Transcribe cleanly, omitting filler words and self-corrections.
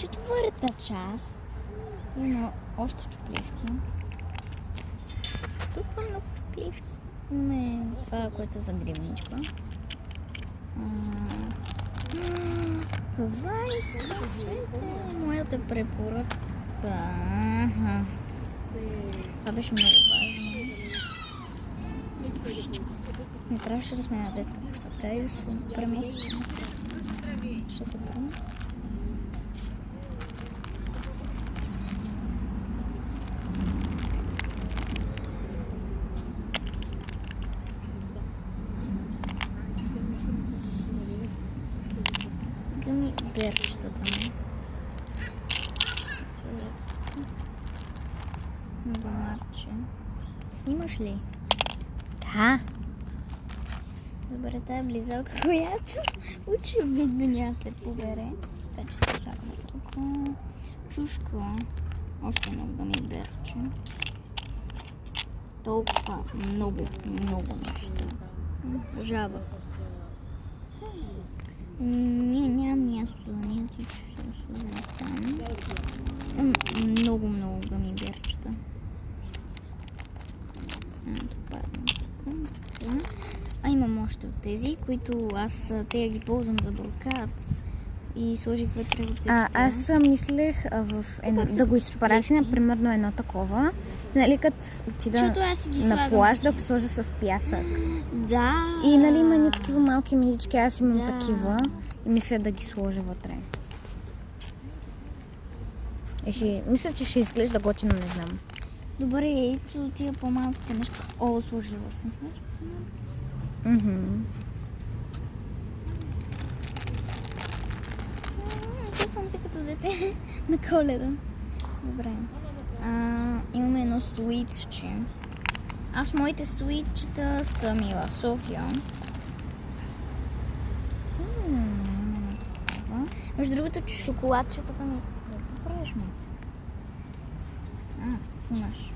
четвърта част. Има още чупливки. Тук има много чупливки. Имаме това, което е за гривничка. Това искам свете. Моята препоръка. Това беше много важно. Не трябваше да сме на детска площадка и да се преместим. Ще се преместим. Гъми берчетата ми. Домарче. Снимаш ли? Да. Добре, тая близалка, която очевидно няма се побере. Така че се чакаме тук. Чушка. Още едно гъми берче. Толкова много неща. Жаба. Няма място за нея, ти ще сложим там. Много гъми берчета. Имам още от тези, които аз те ги ползвам за брокат и сложих вътре от тези. Аз мислех да го изпратя, например, на едно такова. Нали, като отида на плаж, да го сложа с пясък. Да. И нали има ни такива малки милички, аз имам такива и мисля да ги сложа вътре. Мисля, че ще изглежда готино, не знам. Добре, ето тия по-малките неща. О, сложила съм. Чувствам се като дете на Коледа. Добре. Имаме едно суитче. Аз моите суитчета са Мила София. Между другото, че шоколадчетата ми... Какво правиш, ме? Снимаш.